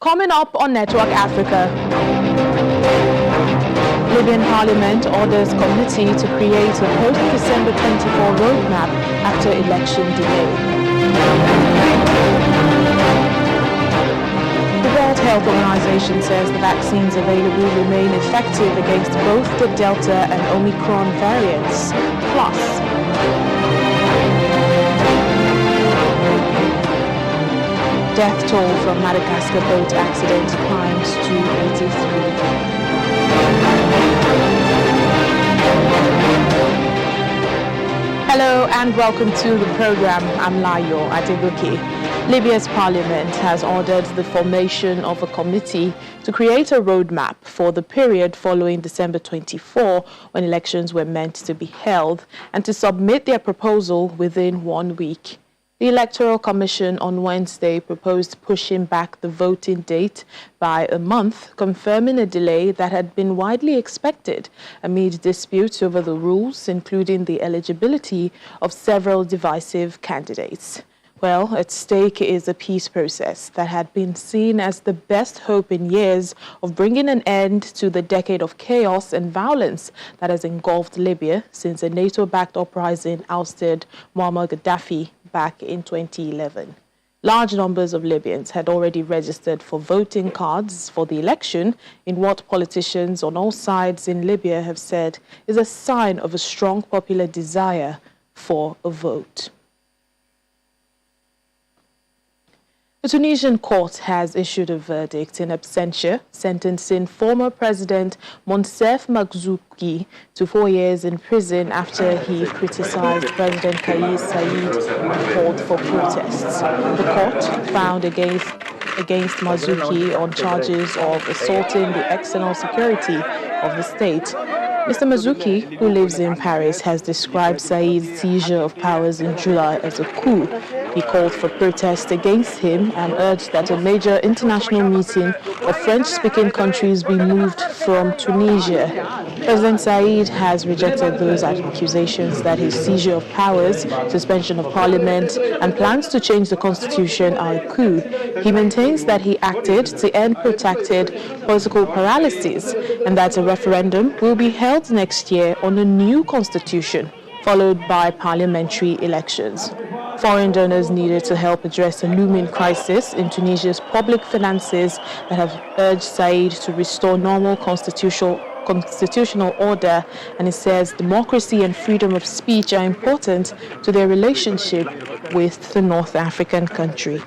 Coming up on Network Africa, Libyan Parliament orders committee to create a post-December 24 roadmap after election delay. The World Health Organization says the vaccines available remain effective against both the Delta and Omicron variants. Plus, death toll from Madagascar boat accident climbs to 83. Hello and welcome to the program. I'm Layo Adegoke. Libya's parliament has ordered the formation of a committee to create a roadmap for the period following December 24, when elections were meant to be held, and to submit their proposal within 1 week. The Electoral Commission on Wednesday proposed pushing back the voting date by a month, confirming a delay that had been widely expected amid disputes over the rules, including the eligibility of several divisive candidates. Well, at stake is a peace process that had been seen as the best hope in years of bringing an end to the decade of chaos and violence that has engulfed Libya since a NATO-backed uprising ousted Muammar Gaddafi back in 2011. Large numbers of Libyans had already registered for voting cards for the election in what politicians on all sides in Libya have said is a sign of a strong popular desire for a vote. The Tunisian court has issued a verdict in absentia, sentencing former President Monsef Marzouki to 4 years in prison after he criticized President Kais Saied and called for protests. The court found against Marzouki on charges of assaulting the external security of the state. Mr. Marzouki, who lives in Paris, has described Said's seizure of powers in July as a coup. He called for protests against him and urged that a major international meeting of French-speaking countries be moved from Tunisia. President Said has rejected those accusations that his seizure of powers, suspension of parliament, and plans to change the constitution are a coup. He maintains that he acted to end protracted political paralysis and that a referendum will be held next year on a new constitution, followed by parliamentary elections. Foreign donors needed to help address a looming crisis in Tunisia's public finances that have urged Said to restore normal constitutional order, and he says democracy and freedom of speech are important to their relationship with the North African country.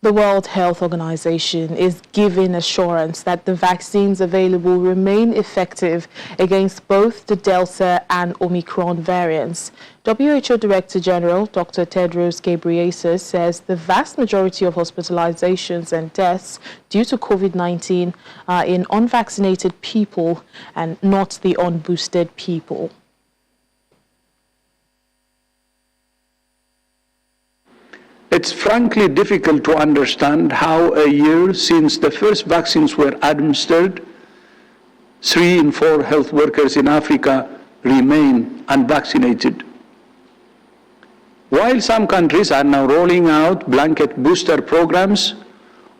The World Health Organization is giving assurance that the vaccines available remain effective against both the Delta and Omicron variants. WHO Director General Dr. Tedros Ghebreyesus says the vast majority of hospitalizations and deaths due to COVID-19 are in unvaccinated people and not the unboosted people. It's frankly difficult to understand how a year since the first vaccines were administered, 3 in 4 health workers in Africa remain unvaccinated. While some countries are now rolling out blanket booster programs,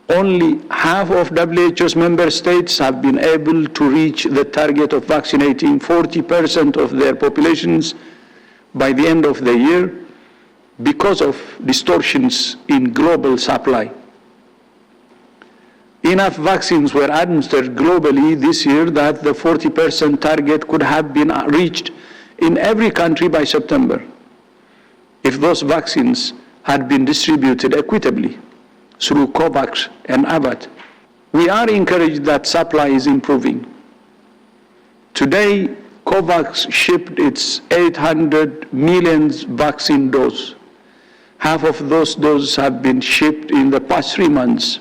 only half of WHO's member states have been able to reach the target of vaccinating 40% of their populations by the end of the year, because of distortions in global supply. Enough vaccines were administered globally this year that the 40% target could have been reached in every country by September, if those vaccines had been distributed equitably through COVAX and AVAT. We are encouraged that supply is improving. Today, COVAX shipped its 800 million vaccine doses. Half of those doses have been shipped in the past 3 months.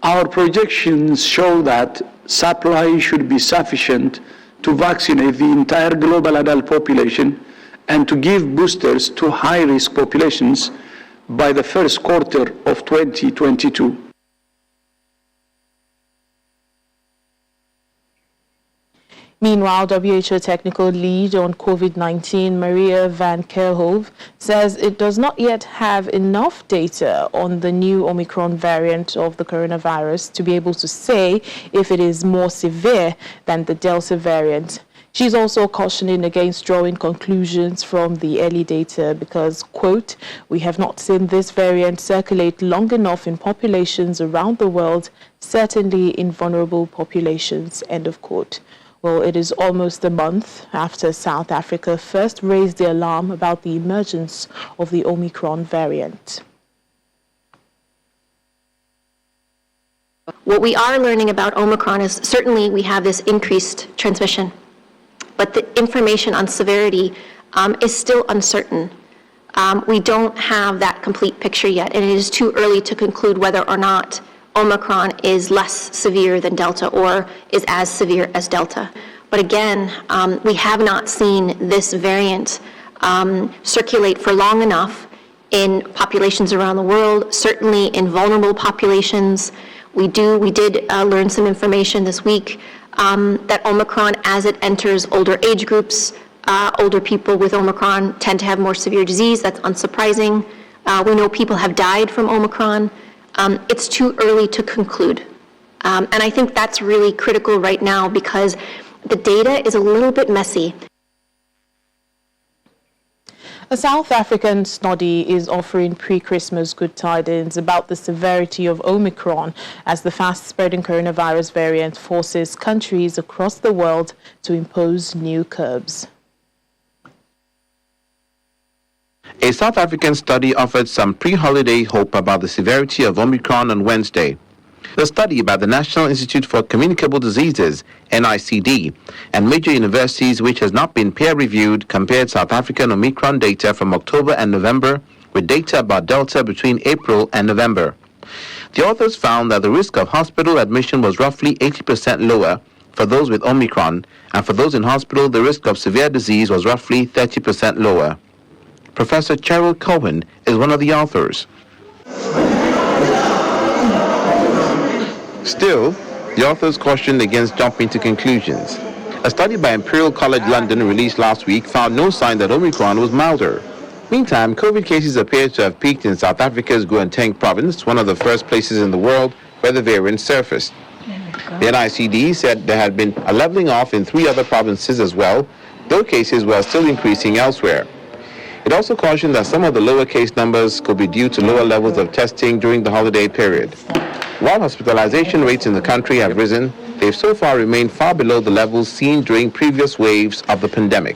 Our projections show that supply should be sufficient to vaccinate the entire global adult population and to give boosters to high-risk populations by the 1st quarter of 2022. Meanwhile, WHO technical lead on COVID-19, Maria van Kerkhove, says it does not yet have enough data on the new Omicron variant of the coronavirus to be able to say if it is more severe than the Delta variant. She's also cautioning against drawing conclusions from the early data because, quote, "We have not seen this variant circulate long enough in populations around the world, certainly in vulnerable populations," end of quote. Well, it is almost a month after South Africa first raised the alarm about the emergence of the Omicron variant. What we are learning about Omicron is certainly we have this increased transmission, but the information on severity is still uncertain. We don't have that complete picture yet, and it is too early to conclude whether or not Omicron is less severe than Delta or is as severe as Delta. But again, we have not seen this variant circulate for long enough in populations around the world, certainly in vulnerable populations. We did learn some information this week that Omicron, as it enters older age groups, older people with Omicron tend to have more severe disease. That's unsurprising. We know people have died from Omicron. It's too early to conclude. And I think that's really critical right now because the data is a little bit messy. A South African study is offering pre-Christmas good tidings about the severity of Omicron as the fast-spreading coronavirus variant forces countries across the world to impose new curbs. A South African study offered some pre-holiday hope about the severity of Omicron on Wednesday. The study by the National Institute for Communicable Diseases, NICD, and major universities, which has not been peer-reviewed, compared South African Omicron data from October and November with data about Delta between April and November. The authors found that the risk of hospital admission was roughly 80% lower for those with Omicron, and for those in hospital, the risk of severe disease was roughly 30% lower. Professor Cheryl Cohen is one of the authors. Still, the authors cautioned against jumping to conclusions. A study by Imperial College London released last week found no sign that Omicron was milder. Meantime, COVID cases appear to have peaked in South Africa's Gauteng province, one of the first places in the world where the variant surfaced. The NICD said there had been a leveling off in 3 other provinces as well, though cases were still increasing elsewhere. It also cautioned that some of the lower case numbers could be due to lower levels of testing during the holiday period. While hospitalization rates in the country have risen, they've so far remained far below the levels seen during previous waves of the pandemic.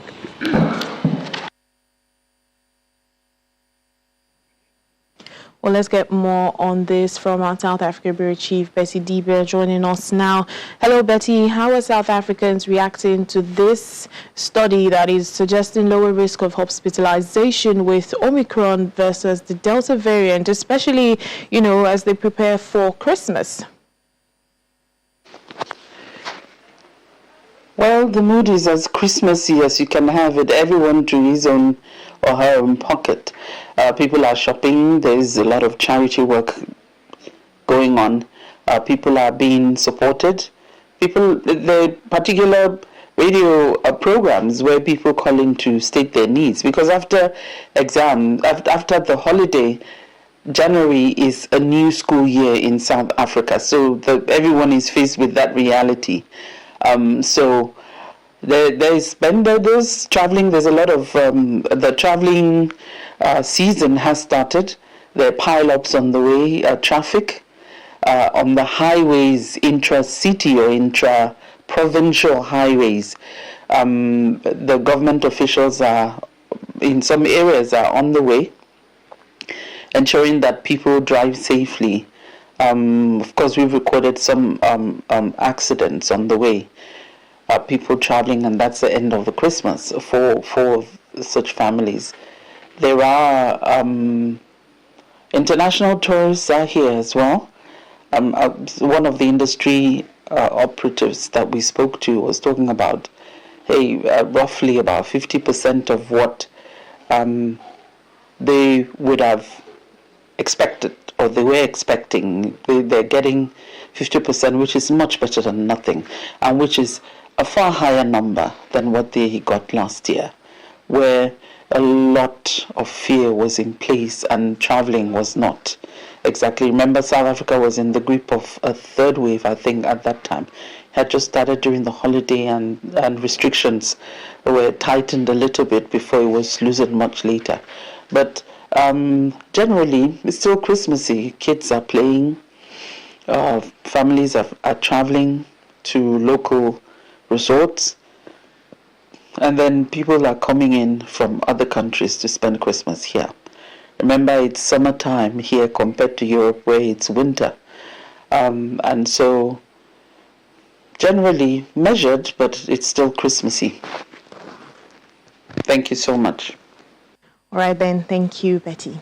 Well, let's get more on this from our South Africa Bureau Chief, Betty Dibia, joining us now. Hello, Betty. How are South Africans reacting to this study that is suggesting lower risk of hospitalization with Omicron versus the Delta variant, especially, as they prepare for Christmas? Well, the mood is as Christmassy as you can have it, everyone to his own or her own pocket. People are shopping, there's a lot of charity work going on. People are being supported. The particular radio programs where people call in to state their needs, because after after the holiday, January is a new school year in South Africa, so everyone is faced with that reality. So there's traveling. There's a lot of the traveling season has started. There are pile-ups on the way. Traffic on the highways, intra-city or intra-provincial highways. The government officials in some areas are on the way, ensuring that people drive safely. Of course, we've recorded some accidents on the way. People traveling, and that's the end of the Christmas for such families. There are international tourists are here as well. One of the industry operatives that we spoke to was talking about, roughly about 50% of what they would have expected, or they were expecting. They're getting 50%, which is much better than nothing, and which is a far higher number than what they got last year, where a lot of fear was in place and traveling was not exactly. Remember, South Africa was in the grip of a third wave, I think, at that time. Had just started during the holiday, and restrictions were tightened a little bit before it was loosened much later. But generally, it's still Christmassy. Kids are playing, families are traveling to local resorts, and then people are coming in from other countries to spend Christmas here. Remember, it's summertime here compared to Europe, where it's winter. And so, generally measured, but it's still Christmassy. Thank you so much. All right, then. Thank you, Betty.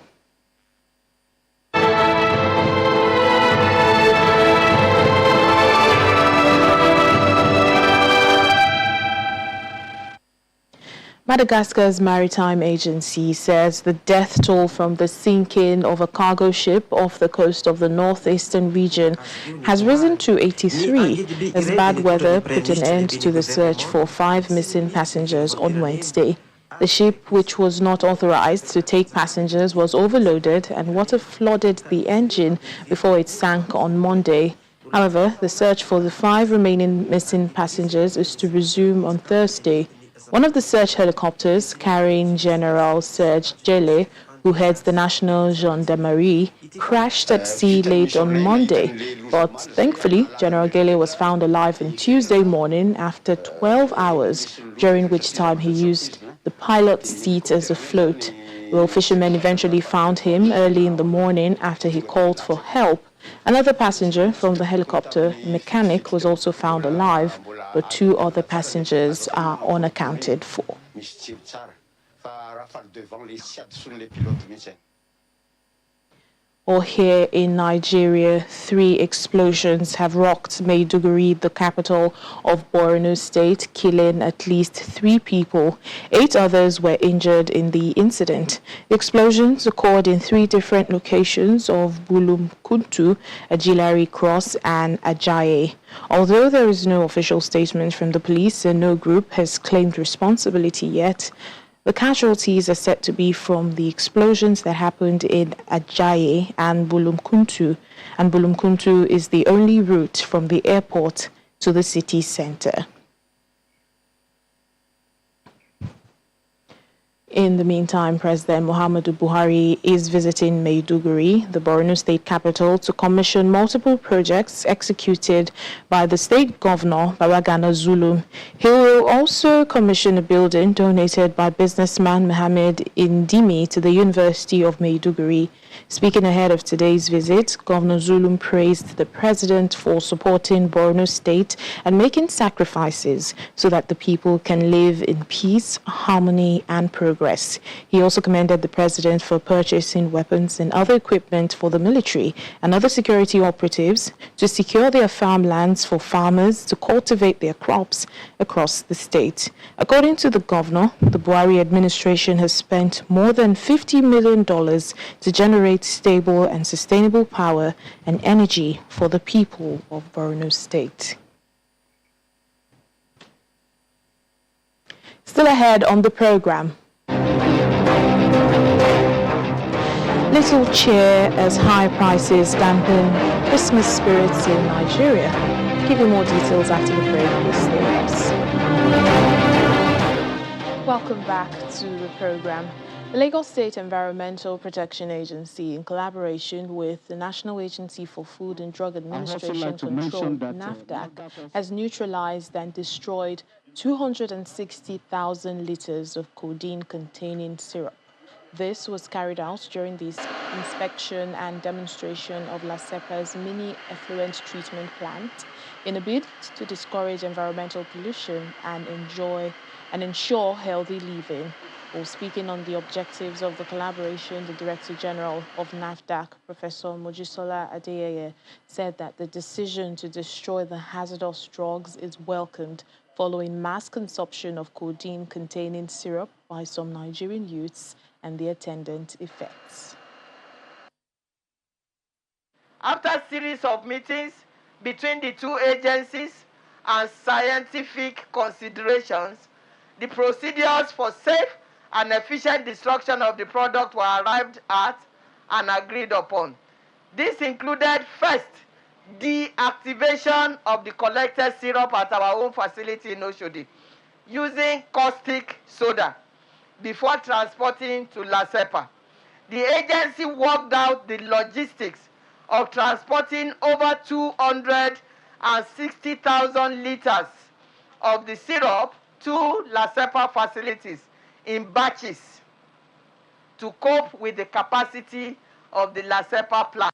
Madagascar's maritime agency says the death toll from the sinking of a cargo ship off the coast of the northeastern region has risen to 83 as bad weather put an end to the search for 5 missing passengers on Wednesday. The ship, which was not authorized to take passengers, was overloaded and water flooded the engine before it sank on Monday. However, the search for the 5 remaining missing passengers is to resume on Thursday. One of the search helicopters carrying General Serge Gele, who heads the National Gendarmerie, crashed at sea late on Monday. But thankfully, General Gele was found alive on Tuesday morning after 12 hours, during which time he used the pilot's seat as a float. Well, fishermen eventually found him early in the morning after he called for help. Another passenger from the helicopter mechanic was also found alive, but 2 other passengers are unaccounted for. Or here in Nigeria, 3 explosions have rocked Maiduguri, the capital of Borno State, killing at least 3 people. 8 others were injured in the incident. The explosions occurred in 3 different locations of Bulumkuntu, Ajilari Cross, and Ajayi. Although there is no official statement from the police and no group has claimed responsibility yet, the casualties are said to be from the explosions that happened in Ajayi and Bulumkuntu, and Bulumkuntu is the only route from the airport to the city center. In the meantime, President Muhammadu Buhari is visiting Maiduguri, the Borno State capital, to commission multiple projects executed by the state governor, Babagana Zulum. He will also commission a building donated by businessman Mohammed Indimi to the University of Maiduguri. Speaking ahead of today's visit, Governor Zulum praised the president for supporting Borno State and making sacrifices so that the people can live in peace, harmony, and progress. He also commended the president for purchasing weapons and other equipment for the military and other security operatives to secure their farmlands for farmers to cultivate their crops across the state. According to the governor, the Buhari administration has spent more than $50 million to generate stable and sustainable power and energy for the people of Borno State. Still ahead on the program. Little cheer as high prices dampen Christmas spirits in Nigeria. Give you more details after the break. Please stay with us. Welcome back to the program. The Lagos State Environmental Protection Agency, in collaboration with the National Agency for Food and Drug Administration Control, NAFDAC, has neutralized and destroyed 260,000 liters of codeine-containing syrup. This was carried out during the inspection and demonstration of La Cepa's mini effluent treatment plant in a bid to discourage environmental pollution and ensure healthy living. While speaking on the objectives of the collaboration, the Director General of NAFDAC, Professor Mojisola Adeyeye, said that the decision to destroy the hazardous drugs is welcomed following mass consumption of codeine-containing syrup by some Nigerian youths and the attendant effects. After a series of meetings between the 2 agencies and scientific considerations, the procedures for safe and efficient destruction of the product were arrived at and agreed upon. This included, first, deactivation of the collected syrup at our own facility in Oshodi using caustic soda before transporting to La Cepa. The agency worked out the logistics of transporting over 260,000 liters of the syrup to La Cepa facilities in batches to cope with the capacity of the La Cepa plant.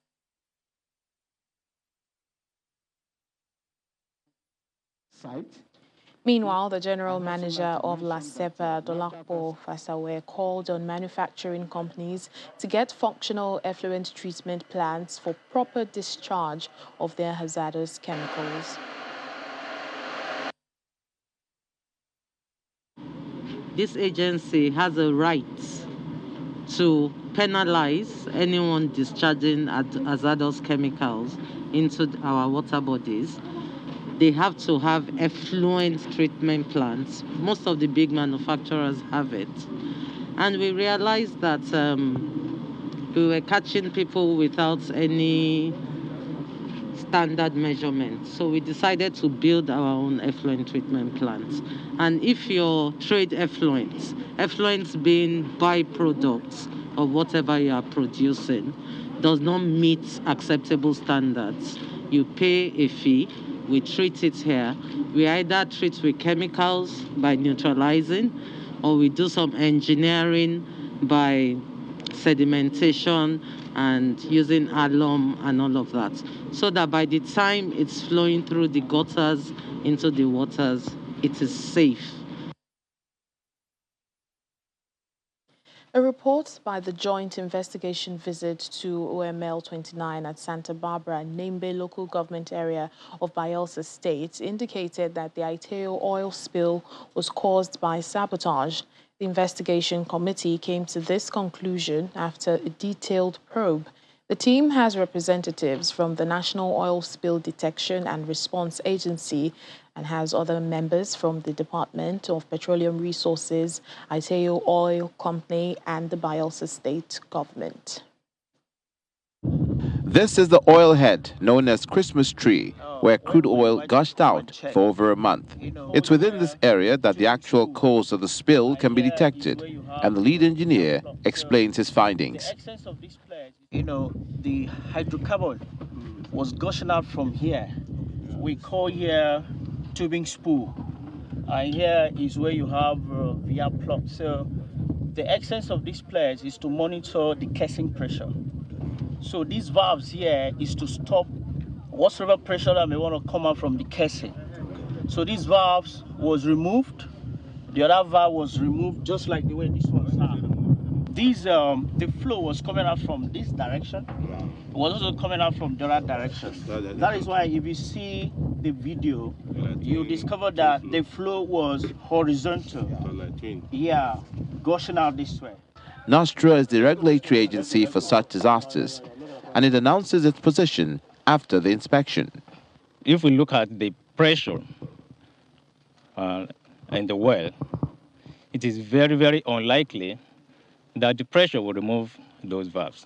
Meanwhile, the general manager of La Cepa, Dolapo Fasawe, called on manufacturing companies to get functional effluent treatment plants for proper discharge of their hazardous chemicals. This agency has a right to penalize anyone discharging hazardous chemicals into our water bodies. They have to have effluent treatment plants. Most of the big manufacturers have it. And we realized that we were catching people without any standard measurement. So we decided to build our own effluent treatment plants. And if your trade effluents being byproducts of whatever you are producing, does not meet acceptable standards, you pay a fee. We treat it here. We either treat with chemicals by neutralizing, or we do some engineering by sedimentation and using alum and all of that, so that by the time it's flowing through the gutters into the waters, it is safe. A report by the Joint Investigation Visit to OML 29 at Santa Barbara, Nembe local government area of Bayelsa State, indicated that the Aiteo oil spill was caused by sabotage. The investigation committee came to this conclusion after a detailed probe. The team has representatives from the National Oil Spill Detection and Response Agency and has other members from the Department of Petroleum Resources, Aiteo Oil Company, and the Bayelsa State Government. This is the oil head known as Christmas Tree, where crude oil gushed out for over a month. It's within this area that the actual cause of the spill can be detected, and the lead engineer explains his findings. The hydrocarbon was gushing out from here. We call here tubing spool. And here is where you have via plug. So the essence of this place is to monitor the casing pressure. So these valves here is to stop whatever pressure that may want to come out from the casing. So these valves was removed. The other valve was removed just like the way this one's are. The flow was coming out from this direction. It was also coming out from the other direction. That is why if you see the video, you discover that the flow was horizontal. Yeah, gushing out this way. NOSTRA is the regulatory agency for such disasters, and it announces its position after the inspection. If we look at the pressure in the well, it is very, very unlikely that the pressure will remove those valves.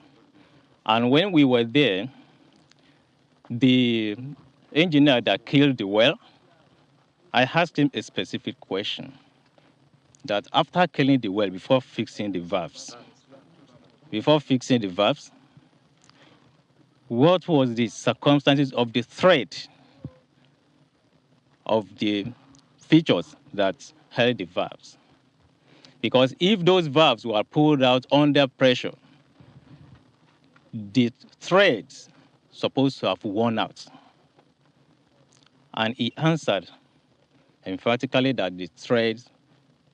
And when we were there, the engineer that killed the well, I asked him a specific question, that after killing the well, before fixing the valves, what was the circumstances of the thread of the features that held the valves? Because if those valves were pulled out under pressure, the threads supposed to have worn out. And he answered emphatically that the threads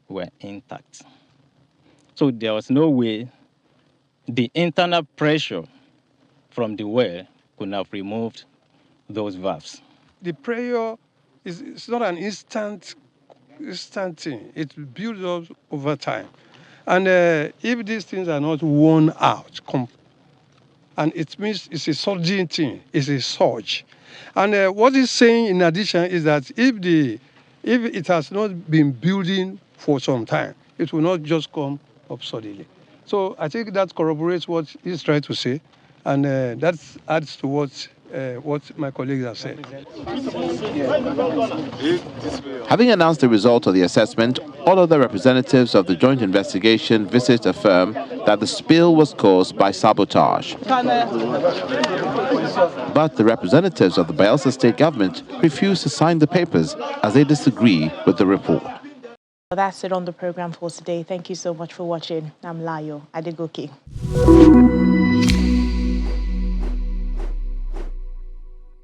were intact. So there was no way the internal pressure from the well could have removed those valves. The pressure is not an instant thing. It builds up over time. And if these things are not worn out, and it means it's a surging thing, it's a surge. And what he's saying in addition is that if it has not been building for some time, it will not just come up suddenly. So I think that corroborates what he's trying to say, and that adds to what my colleagues have said. Having announced the result of the assessment, all other representatives of the joint investigation visit affirm that the spill was caused by sabotage. But the representatives of the Bayelsa state government refuse to sign the papers as they disagree with the report. Well, that's it on the program for today. Thank you so much for watching. I'm Layo Adegoke.